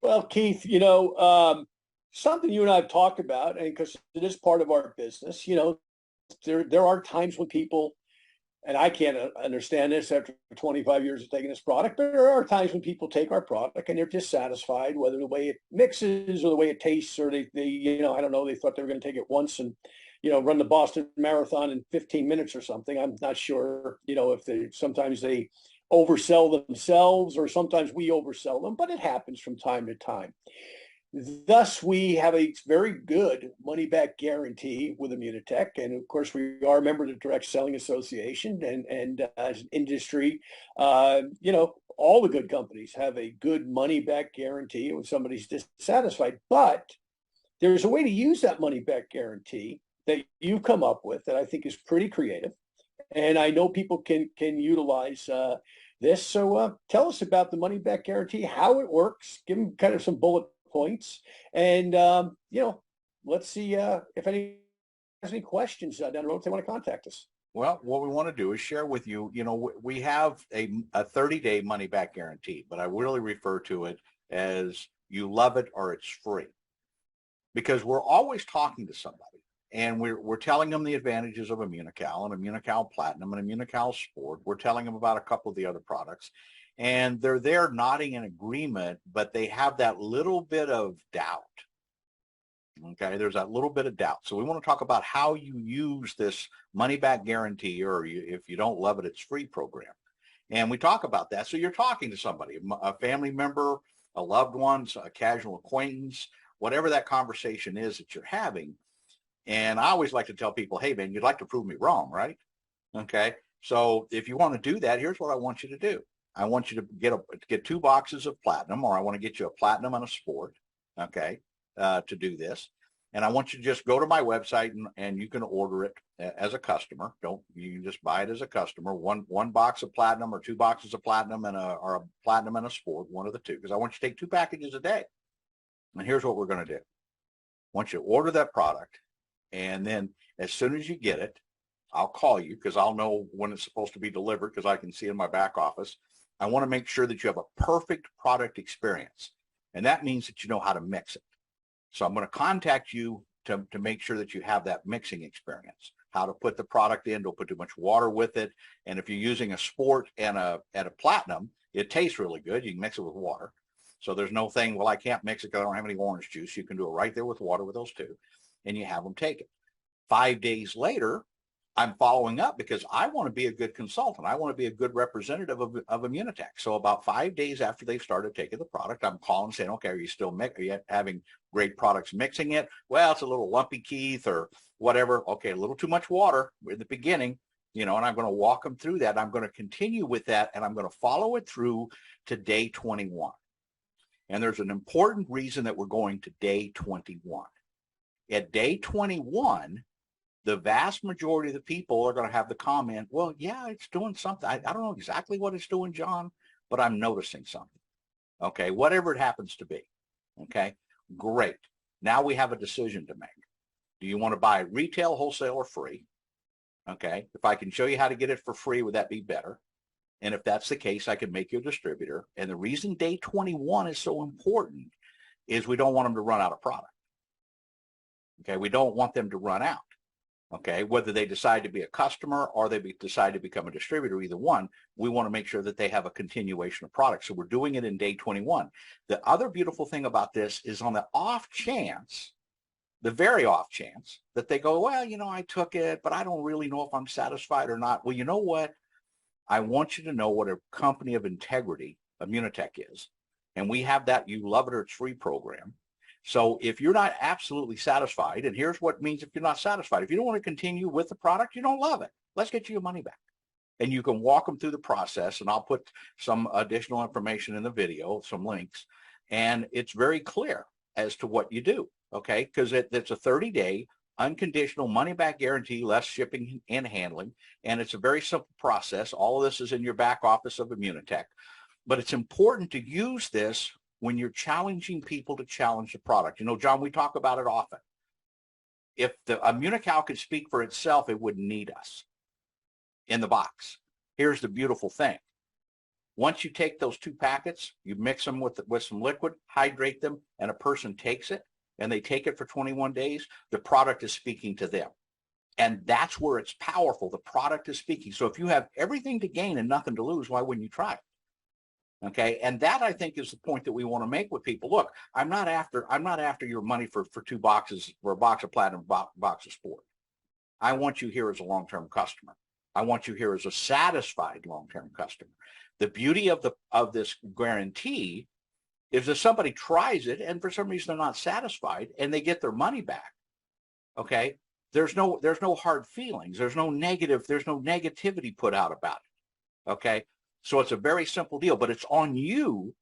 Well, Keith, something you and I have talked about, and because it is part of our business, there are times when people, and I can't understand this after 25 years of taking this product, but there are times when people take our product and they're dissatisfied, whether the way it mixes or the way it tastes, or I don't know, they thought they were going to take it once and, run the Boston Marathon in 15 minutes or something. I'm not sure, if sometimes they oversell themselves or sometimes we oversell them, but it happens from time to time. Thus, we have a very good money back guarantee with Immunotech. And of course, we are a member of the Direct Selling Association, and as an industry, all the good companies have a good money back guarantee when somebody's dissatisfied. But there's a way to use that money back guarantee that you've come up with that I think is pretty creative. And I know people can utilize this. So tell us about the money back guarantee, how it works, give them kind of some bullet points, and let's see if any has any questions down the road if they want to contact us. Well, what we want to do is share with you, we have a 30-day money back guarantee, but I really refer to it as you love it or it's free, because we're always talking to somebody and we're telling them the advantages of Immunocal and Immunocal Platinum and Immunocal Sport. We're telling them about a couple of the other products. And they're there nodding in agreement, but they have that little bit of doubt. Okay, there's that little bit of doubt. So we want to talk about how you use this money back guarantee, or if you don't love it, it's free program. And we talk about that. So you're talking to somebody, a family member, a loved one, a casual acquaintance, whatever that conversation is that you're having. And I always like to tell people, hey, man, you'd like to prove me wrong, right? Okay, so if you want to do that, here's what I want you to do. I want you to get 2 boxes of platinum, or I want to get you a platinum and a sport, okay, to do this. And I want you to just go to my website and you can order it as a customer. You can just buy it as a customer. One box of platinum or 2 boxes of platinum or a platinum and a sport, one of the two, because I want you to take 2 packages a day. And here's what we're going to do. I want you to order that product, and then as soon as you get it, I'll call you because I'll know when it's supposed to be delivered because I can see in my back office. I want to make sure that you have a perfect product experience. And that means that you know how to mix it. So I'm going to contact you to make sure that you have that mixing experience, how to put the product in, don't put too much water with it. And if you're using a sport and a platinum, it tastes really good. You can mix it with water. So there's no thing, well, I can't mix it because I don't have any orange juice. You can do it right there with water with those two, and you have them take it. 5 days later, I'm following up because I want to be a good consultant. I want to be a good representative of Immunotech. So about 5 days after they've started taking the product, I'm calling saying, okay, are you having great products mixing it? Well, it's a little lumpy, Keith, or whatever. Okay, a little too much water in the beginning, and I'm going to walk them through that. I'm going to continue with that, and I'm going to follow it through to day 21. And there's an important reason that we're going to day 21. At day 21, the vast majority of the people are going to have the comment, well, yeah, it's doing something. I don't know exactly what it's doing, John, but I'm noticing something. Okay, whatever it happens to be. Okay, great. Now we have a decision to make. Do you want to buy retail, wholesale, or free? Okay, if I can show you how to get it for free, would that be better? And if that's the case, I can make you a distributor. And the reason day 21 is so important is we don't want them to run out of product. Okay, we don't want them to run out. Okay, whether they decide to be a customer or they decide to become a distributor, either one, we want to make sure that they have a continuation of product. So we're doing it in day 21. The other beautiful thing about this is on the off chance, the very off chance that they go, well, I took it, but I don't really know if I'm satisfied or not. Well, you know what? I want you to know what a company of integrity Immunotech is. And we have that You Love It or It's Free program. So if you're not absolutely satisfied, and here's what it means if you're not satisfied. If you don't want to continue with the product, you don't love it, let's get you your money back. And you can walk them through the process, and I'll put some additional information in the video, some links, and it's very clear as to what you do, okay? Because it's a 30-day unconditional money-back guarantee, less shipping and handling, and it's a very simple process. All of this is in your back office of Immunotech, but it's important to use this when you're challenging people to challenge the product. John, we talk about it often. If the Immunocal could speak for itself, it wouldn't need us in the box. Here's the beautiful thing. Once you take those 2 packets, you mix them with some liquid, hydrate them, and a person takes it, and they take it for 21 days, the product is speaking to them. And that's where it's powerful. The product is speaking. So if you have everything to gain and nothing to lose, why wouldn't you try it? Okay. And that, I think, is the point that we want to make with people. Look, I'm not after your money for 2 boxes, for a box of Platinum, box of Sport. I want you here as a long-term customer. I want you here as a satisfied long-term customer. The beauty of this guarantee is if somebody tries it and for some reason they're not satisfied and they get their money back, okay, there's no hard feelings. There's no negativity put out about it. Okay. So it's a very simple deal, but it's on you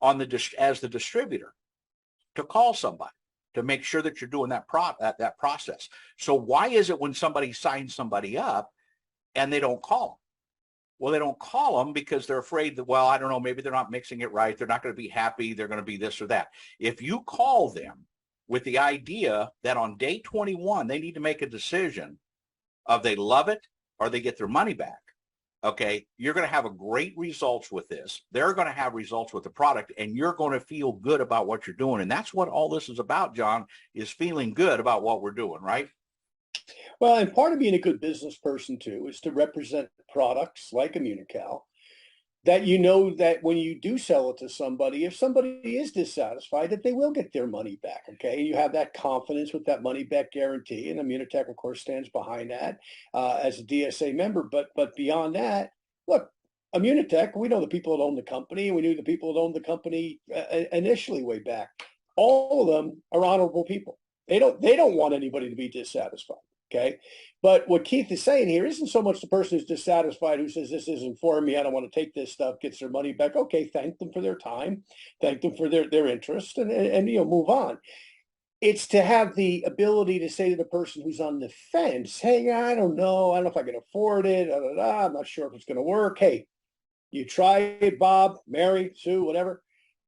as the distributor to call somebody to make sure that you're doing that process. So why is it when somebody signs somebody up and they don't call them? Well, they don't call them because they're afraid that, well, I don't know, maybe they're not mixing it right. They're not going to be happy. They're going to be this or that. If you call them with the idea that on day 21, they need to make a decision of they love it or they get their money back, okay, you're going to have a great results with this. They're going to have results with the product, and you're going to feel good about what you're doing. And that's what all this is about, John, is feeling good about what we're doing, right? Well, and part of being a good business person too is to represent products like Immunical that you know that when you do sell it to somebody, if somebody is dissatisfied, that they will get their money back. Okay, you have that confidence with that money back guarantee, and Immunotech, of course, stands behind that as a DSA member. But beyond that, look, Immunotech, we know the people that own the company, and we knew the people that owned the company initially way back. All of them are honorable people. They don't want anybody to be dissatisfied. Okay. But what Keith is saying here isn't so much the person who's dissatisfied who says this isn't for me, I don't want to take this stuff, gets their money back. Okay, thank them for their time, thank them for their interest, and move on. It's to have the ability to say to the person who's on the fence, hey, I don't know if I can afford it, I'm not sure if it's going to work. Hey, you try it, Bob, Mary, Sue, whatever.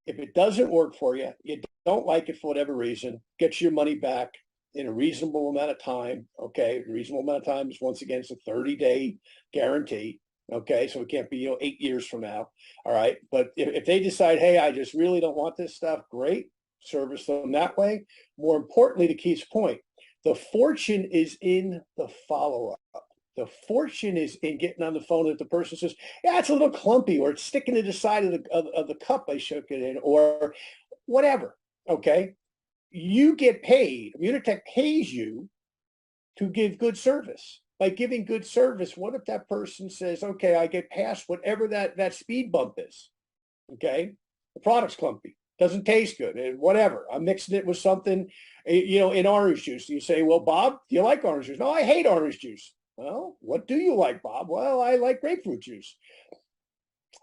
If it doesn't work for you, you don't like it for whatever reason, get your money back in a reasonable amount of time. Okay, a reasonable amount of time is, once again, it's a 30-day guarantee. Okay, so it can't be 8 years from now. All right, but if they decide, hey, I just really don't want this stuff, great, service them that way. More importantly, to Keith's point, the fortune is in the follow-up. The fortune is in getting on the phone with the person says, yeah, it's a little clumpy, or it's sticking to the side of the cup I shook it in, or whatever. Okay, you get paid. Immunotech pays you to give good service. By giving good service, what if that person says, okay, I get past whatever that speed bump is? Okay, the product's clumpy, doesn't taste good, whatever. I'm mixing it with something, in orange juice. You say, well, Bob, do you like orange juice? No, I hate orange juice. Well, what do you like, Bob? Well, I like grapefruit juice.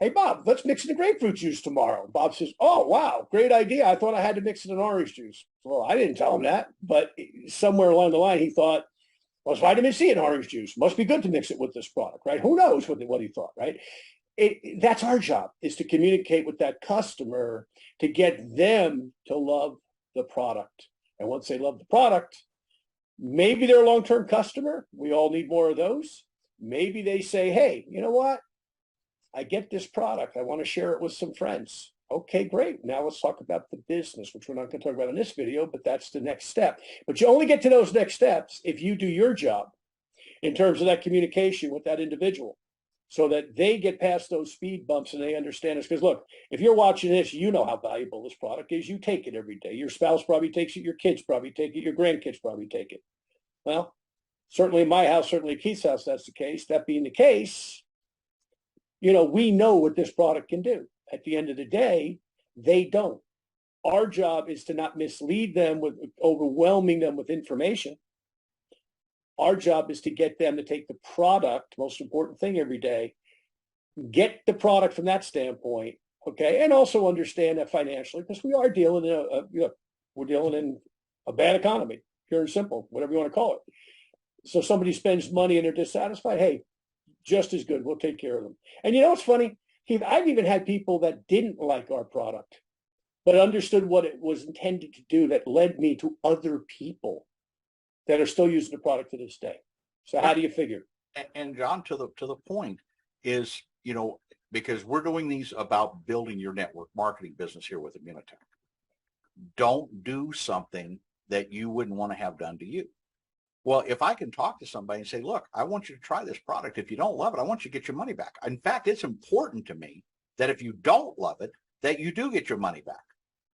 Hey, Bob, let's mix it in grapefruit juice tomorrow. Bob says, oh, wow, great idea. I thought I had to mix it in orange juice. Well, I didn't tell him that, but somewhere along the line, he thought, well, it's vitamin C in orange juice. Must be good to mix it with this product, right? Who knows what he thought, right? That's our job, is to communicate with that customer to get them to love the product. And once they love the product, maybe they're a long-term customer. We all need more of those. Maybe they say, hey, you know what? I get this product. I want to share it with some friends. Okay, great. Now let's talk about the business, which we're not going to talk about in this video, but that's the next step. But you only get to those next steps if you do your job in terms of that communication with that individual, so that they get past those speed bumps and they understand this. Because look, if you're watching this, you know how valuable this product is. You take it every day. Your spouse probably takes it. Your kids probably take it. Your grandkids probably take it. Well, certainly in my house, certainly in Keith's house, that's the case. That being the case, we know what this product can do. At the end of the day, they don't. Our job is to not mislead them with overwhelming them with information. Our job is to get them to take the product, most important thing every day, get the product from that standpoint, okay, and also understand that financially, because we are dealing in a bad economy, pure and simple, whatever you want to call it. So somebody spends money and they're dissatisfied, hey, just as good, we'll take care of them. And what's funny, Keith, I've even had people that didn't like our product, but understood what it was intended to do, that led me to other people that are still using the product to this day. So how do you figure? And John, to the point is, because we're doing these about building your network marketing business here with Immunotech. Don't do something that you wouldn't want to have done to you. Well, if I can talk to somebody and say, look, I want you to try this product. If you don't love it, I want you to get your money back. In fact, it's important to me that if you don't love it, that you do get your money back.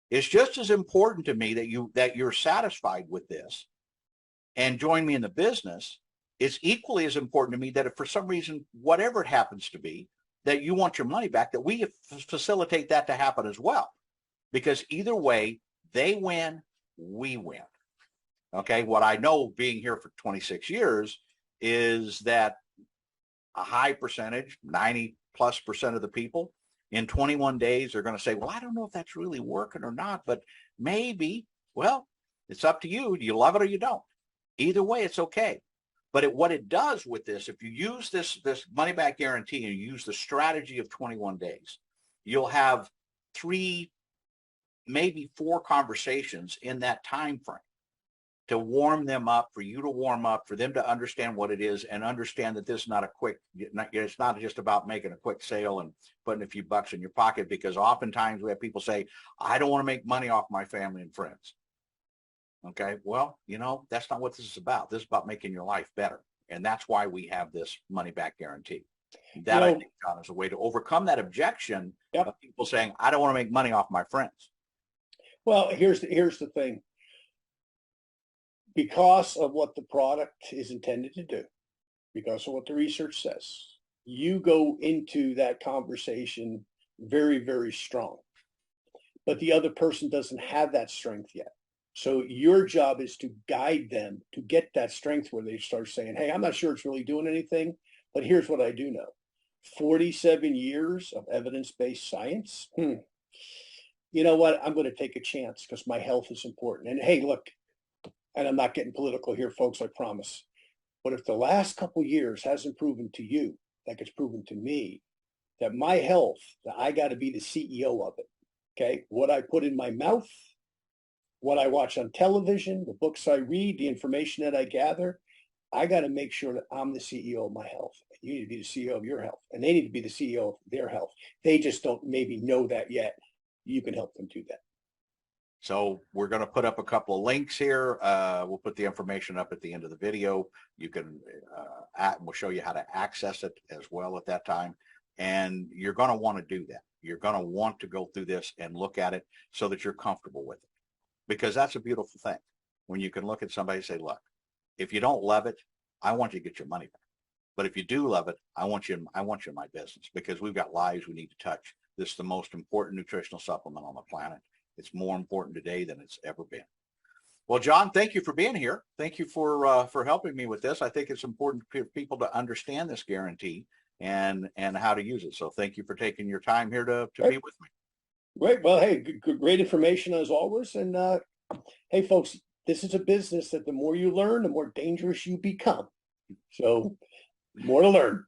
It's just as important to me that you're satisfied with this and join me in the business. It's equally as important to me that if for some reason, whatever it happens to be, that you want your money back, that we facilitate that to happen as well. Because either way, they win, we win. Okay, what I know being here for 26 years is that a high percentage, 90+% of the people in 21 days are going to say, well, I don't know if that's really working or not, but maybe. Well, it's up to you. Do you love it or you don't? Either way, it's okay. But what it does with this, if you use this money back guarantee and you use the strategy of 21 days, you'll have 3, maybe 4 conversations in that time frame to warm them up, for you to warm up, for them to understand what it is and understand that this is not a quick, it's not just about making a quick sale and putting a few bucks in your pocket, because oftentimes we have people say, I don't want to make money off my family and friends. Okay, well, that's not what this is about. This is about making your life better. And that's why we have this money back guarantee. That, I think, John, is a way to overcome that objection of people saying, I don't want to make money off my friends. Well, here's the thing. Because of what the product is intended to do, because of what the research says, you go into that conversation very, very strong. But the other person doesn't have that strength yet. So your job is to guide them to get that strength where they start saying, hey, I'm not sure it's really doing anything, but here's what I do know. 47 years of evidence-based science. You know what? I'm going to take a chance because my health is important. And hey, look, and I'm not getting political here, folks, I promise. But if the last couple of years hasn't proven to you, like it's proven to me, that my health, that I got to be the CEO of it. Okay. What I put in my mouth, what I watch on television, the books I read, the information that I gather, I got to make sure that I'm the CEO of my health. You need to be the CEO of your health, and they need to be the CEO of their health. They just don't maybe know that yet. You can help them do that. So we're going to put up a couple of links here. We'll put the information up at the end of the video. You can, we'll show you how to access it as well at that time. And you're going to want to do that. You're going to want to go through this and look at it so that you're comfortable with it. Because that's a beautiful thing. When you can look at somebody and say, look, if you don't love it, I want you to get your money back. But if you do love it, I want you in my business, because we've got lives we need to touch. This is the most important nutritional supplement on the planet. It's more important today than it's ever been. Well, John, thank you for being here. Thank you for helping me with this. I think it's important for people to understand this guarantee and how to use it. So thank you for taking your time here to be with me. Great. Well, hey, great information as always. And hey, folks, this is a business that the more you learn, the more dangerous you become. So more to learn.